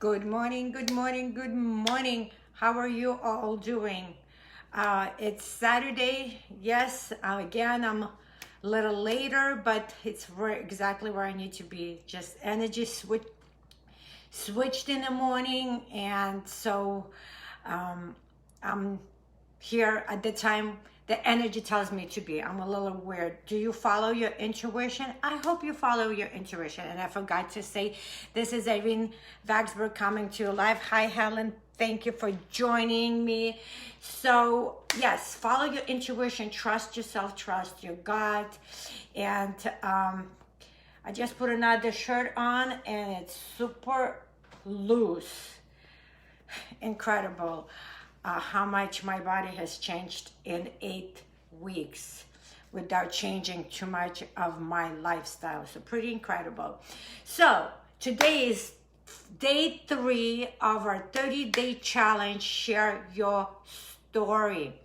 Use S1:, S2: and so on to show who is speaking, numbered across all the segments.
S1: Good morning, good morning, good morning. How are you all doing? It's Saturday. Yes, again, I'm a little later, but it's exactly where I need to be. Just energy switched in the morning, and so I'm here at the time the energy tells me to be. I'm a little weird. Do you follow your intuition? I hope you follow your intuition. And I forgot to say, this is Irene Vaxberg coming to you live. Hi, Helen. Thank you for joining me. So, yes, follow your intuition. Trust yourself. Trust your gut. And I just put another shirt on, and it's super loose. Incredible. How much my body has changed in 8 weeks without changing too much of my lifestyle. So pretty incredible. So today is day 3 of our 30-day challenge. Share your story.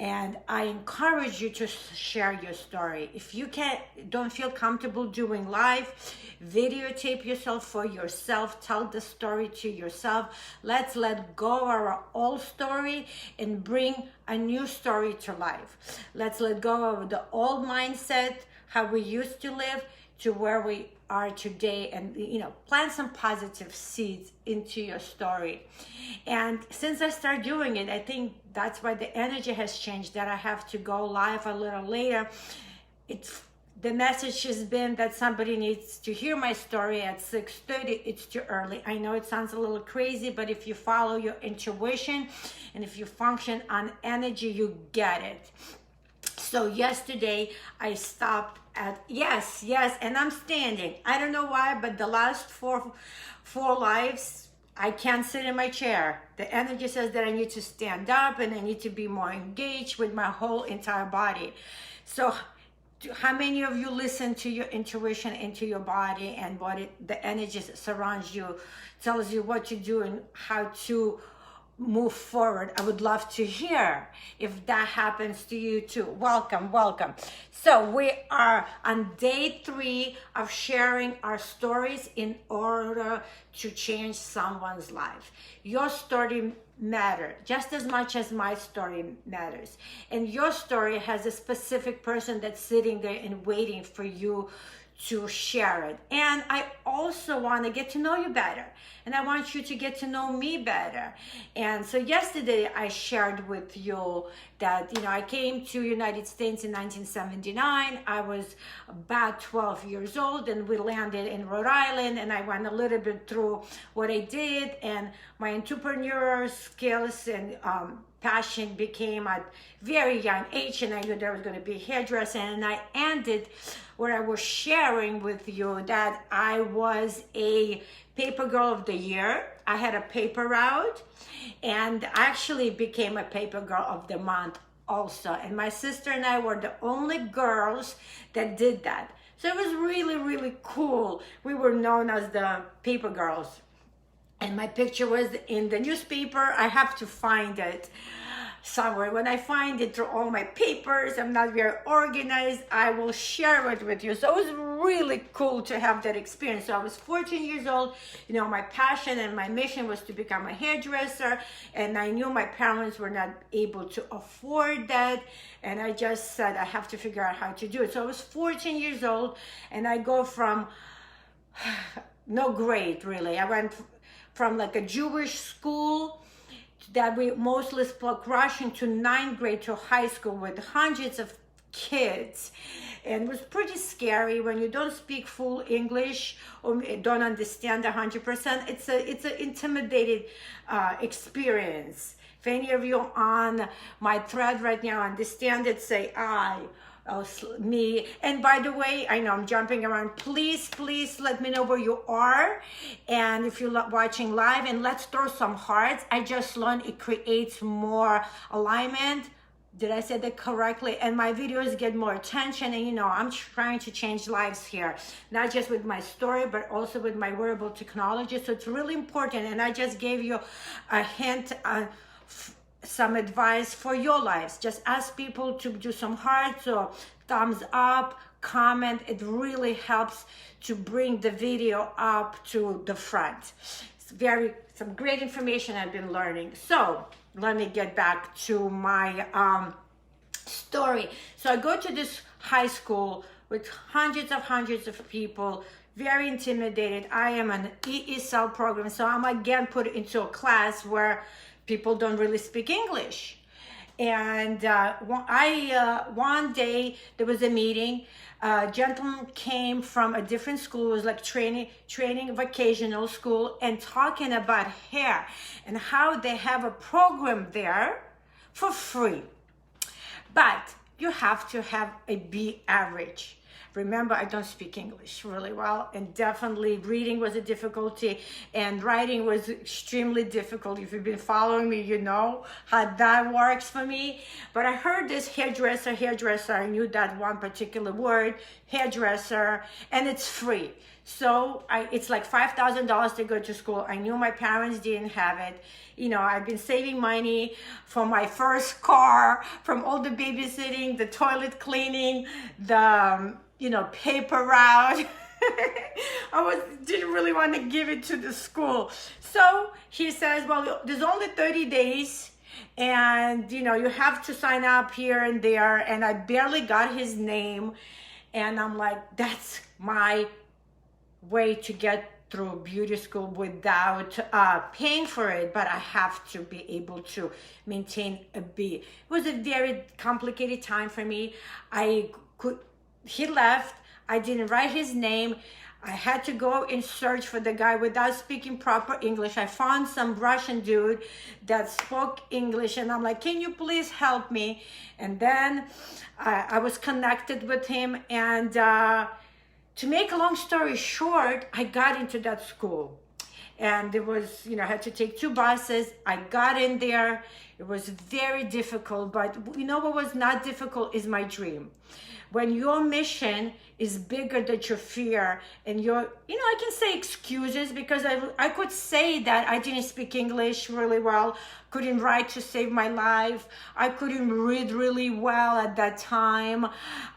S1: And I encourage you to share your story. If you don't feel comfortable doing live, videotape yourself for yourself. Tell the story to yourself. Let's let go of our old story and bring a new story to life. Let's let go of the old mindset, how we used to live, to where we are today, and plant some positive seeds into your story. And since I started doing it, I think that's why the energy has changed, that I have to go live a little later. The message has been that somebody needs to hear my story at 6:30. It's too early. I know it sounds a little crazy, but if you follow your intuition and if you function on energy, you get it. So yesterday I stopped at yes, and I'm standing. I don't know why, but the last four lives, I can't sit in my chair. The energy says that I need to stand up and I need to be more engaged with my whole entire body. So how many of you listen to your intuition into your body, and the energy surrounds you, tells you what to do and how to move forward? I would love to hear if that happens to you too. Welcome. So we are on day 3 of sharing our stories in order to change someone's life. Your story matters just as much as my story matters, and your story has a specific person that's sitting there and waiting for you to share it. And I also want to get to know you better, and I want you to get to know me better. And so yesterday I shared with you that I came to United States in 1979. I was about 12 years old, and we landed in Rhode Island, and I went a little bit through what I did, and my entrepreneurial skills and passion became at very young age, and I knew there was going to be hairdressing. And I ended where I was sharing with you that I was a paper girl of the year. I had a paper route, and actually became a paper girl of the month also. And my sister and I were the only girls that did that. So it was really, really cool. We were known as the paper girls. And my picture was in the newspaper. I have to find it somewhere. When I find it through all my papers, I'm not very organized, I will share it with you. So it was really cool to have that experience. So I was 14 years old. My passion and my mission was to become a hairdresser, and I knew my parents were not able to afford that, and I just said I have to figure out how to do it. So I was 14 years old, and I go from no grade really. I went from like a Jewish school that we mostly spoke Russian to 9th grade to high school with hundreds of kids. And it was pretty scary when you don't speak full English or don't understand 100%. It's an intimidating experience. If any of you on my thread right now understand it, say I. Me. And by the way, I know I'm jumping around. Please let me know where you are, and if you're watching live, and let's throw some hearts. I just learned it creates more alignment. Did I say that correctly? And my videos get more attention, and I'm trying to change lives here, not just with my story, but also with my wearable technology. So it's really important, and I just gave you a hint on some advice for your lives. Just ask people to do some hearts or thumbs up, comment. It really helps to bring the video up to the front. some great information I've been learning. So let me get back to my story. So I go to this high school with hundreds of people, very intimidated. I am an ESL program, so I'm again put into a class where people don't really speak English. And one day there was a meeting. A gentleman came from a different school. It was like training vocational school, and talking about hair and how they have a program there for free. But you have to have a B average. Remember, I don't speak English really well, and definitely reading was a difficulty, and writing was extremely difficult. If you've been following me, you know how that works for me. But I heard this hairdresser. I knew that one particular word, hairdresser, and it's free. So it's like $5,000 to go to school. I knew my parents didn't have it. You know, I've been saving money for my first car, from all the babysitting, the toilet cleaning, the paper route. Didn't really want to give it to the school. So he says, well, there's only 30 days and you have to sign up here and there. And I barely got his name. And I'm like, that's my way to get through beauty school without paying for it, but I have to be able to maintain a B. It was a very complicated time for me. He left. I didn't write his name. I had to go and search for the guy without speaking proper English. I found some Russian dude that spoke English, and I'm like, can you please help me? And then I was connected with him, and to make a long story short, I got into that school. And it was, I had to take 2 buses. I got in there. It was very difficult, but what was not difficult is my dream. When your mission is bigger than your fear, and I can say excuses, because I could say that I didn't speak English really well, couldn't write to save my life, I couldn't read really well at that time.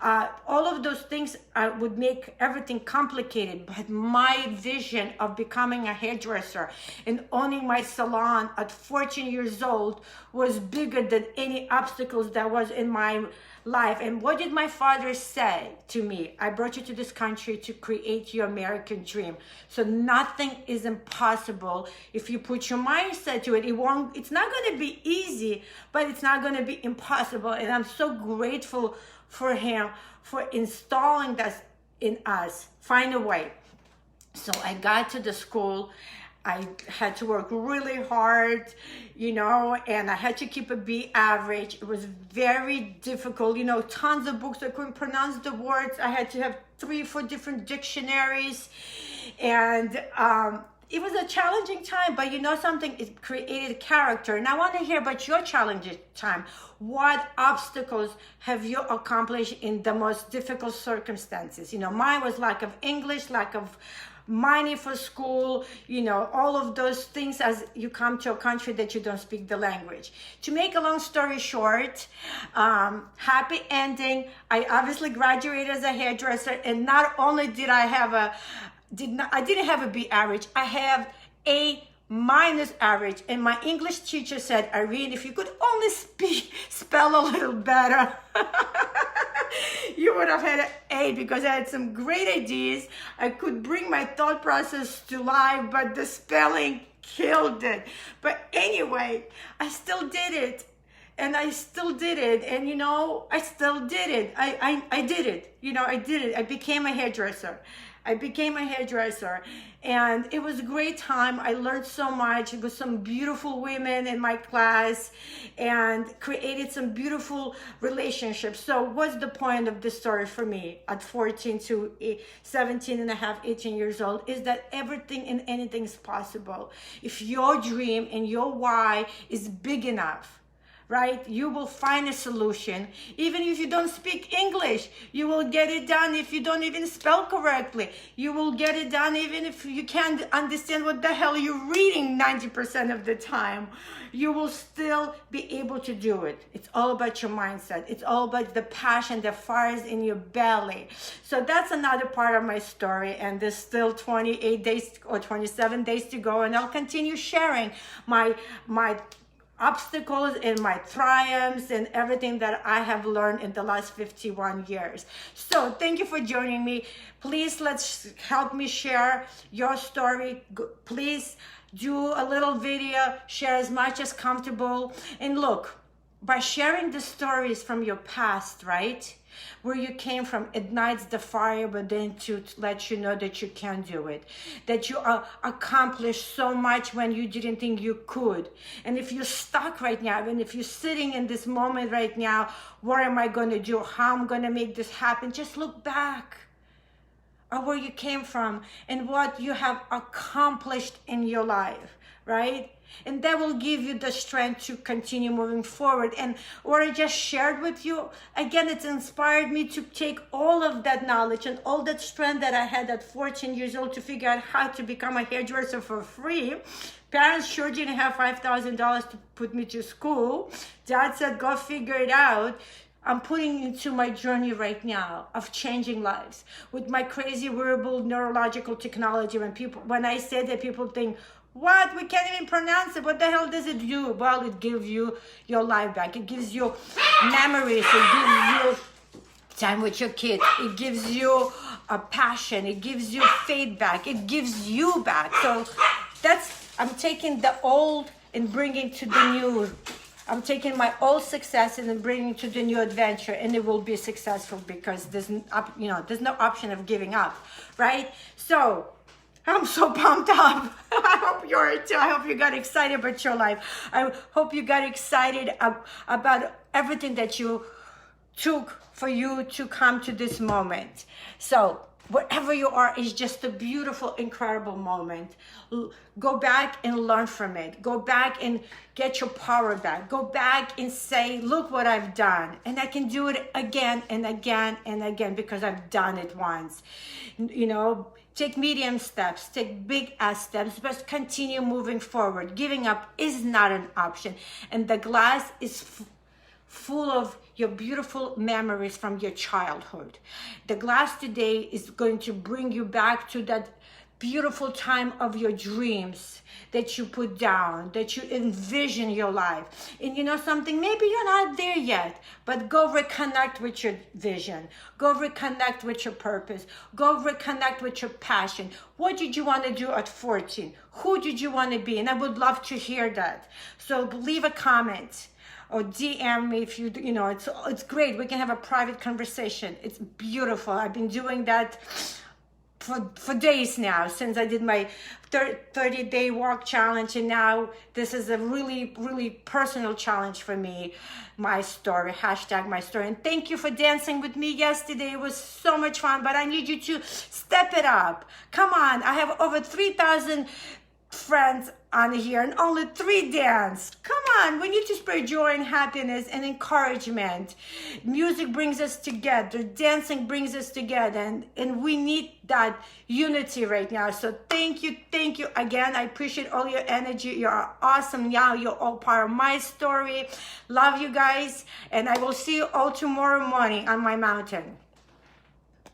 S1: All of those things would make everything complicated, but my vision of becoming a hairdresser and owning my salon at 14 years old was bigger than any obstacles that was in my life. And what did my father say to me? I brought you to this country to create your American dream. So nothing is impossible if you put your mindset to it. It's not going to be easy, but it's not going to be impossible. And I'm so grateful for him for installing that in us. Find a way. So I got to the school. I had to work really hard, and I had to keep a B average. It was very difficult, tons of books. I couldn't pronounce the words. I had to have 3-4 different dictionaries. And it was a challenging time, but something, it created character. And I want to hear about your challenging time. What obstacles have you accomplished in the most difficult circumstances? Mine was lack of English, lack of money for school, all of those things as you come to a country that you don't speak the language. To make a long story short, happy ending. I obviously graduated as a hairdresser, and not only did I didn't have a B average, I have A minus average. And my English teacher said, Irene, if you could only spell a little better, you would have had an A, because I had some great ideas. I could bring my thought process to life, but the spelling killed it. But anyway, I still did it. And I still did it. And, I still did it. I did it. I did it. I became a hairdresser. And it was a great time. I learned so much. It was some beautiful women in my class, and created some beautiful relationships. So what's the point of this story for me at 14 to 17 and a half, 18 years old, is that everything and anything is possible. If your dream and your why is big enough, right? You will find a solution. Even if you don't speak English, you will get it done. If you don't even spell correctly, you will get it done. Even if you can't understand what the hell you're reading 90% of the time, you will still be able to do it. It's all about your mindset. It's all about the passion that fires in your belly. So that's another part of my story, and there's still 28 days or 27 days to go, and I'll continue sharing my obstacles and my triumphs and everything that I have learned in the last 51 years. So thank you for joining me. Please let's help me share your story. Please do a little video, share as much as comfortable. And look, by sharing the stories from your past, right? Where you came from, ignites the fire, but then to let you know that you can do it, that you accomplished so much when you didn't think you could. And if you're stuck right now, and if you're sitting in this moment right now, what am I going to do? How am I going to make this happen? Just look back at where you came from and what you have accomplished in your life, right? And that will give you the strength to continue moving forward. And what I just shared with you, again, it's inspired me to take all of that knowledge and all that strength that I had at 14 years old to figure out how to become a hairdresser for free. Parents sure didn't have $5,000 to put me to school. Dad said, go figure it out. I'm putting into my journey right now of changing lives with my crazy wearable neurological technology. When I say that, people think, what? We can't even pronounce it. What the hell does it do? Well, it gives you your life back. It gives you memories. It gives you time with your kids. It gives you a passion. It gives you faith back. It gives you back. So I'm taking the old and bringing to the new. I'm taking my old success and bringing to the new adventure, and it will be successful because there's no option of giving up, right? So I'm so pumped up. I hope you are too. I hope you got excited about your life. I hope you got excited about everything that you took for you to come to this moment. So wherever you are is just a beautiful, incredible moment. Go back and learn from it. Go back and get your power back. Go back and say, look what I've done. And I can do it again and again and again because I've done it once. You know, take medium steps, take big ass steps, but continue moving forward. Giving up is not an option. And the glass is full of your beautiful memories from your childhood. The glass today is going to bring you back to that beautiful time of your dreams that you put down, that you envision your life. And you know something, maybe you're not there yet, but go reconnect with your vision. Go reconnect with your purpose. Go reconnect with your passion. What did you want to do at 14? Who did you want to be? And I would love to hear that. So leave a comment or DM me if you know, it's great. We can have a private conversation. It's beautiful. I've been doing that for days now since I did my 30-day walk challenge, and now this is a really, really personal challenge for me. My story, hashtag my story. And thank you for dancing with me yesterday. It was so much fun, but I need you to step it up. Come on, I have over 3,000 friends on here and only 3 dance. Come on, we need to spread joy and happiness and encouragement. Music brings us together, dancing brings us together, and we need that unity right now. So thank you again. I appreciate all your energy. You're awesome. Now you're all part of my story. Love you guys, and I will see you all tomorrow morning on my mountain.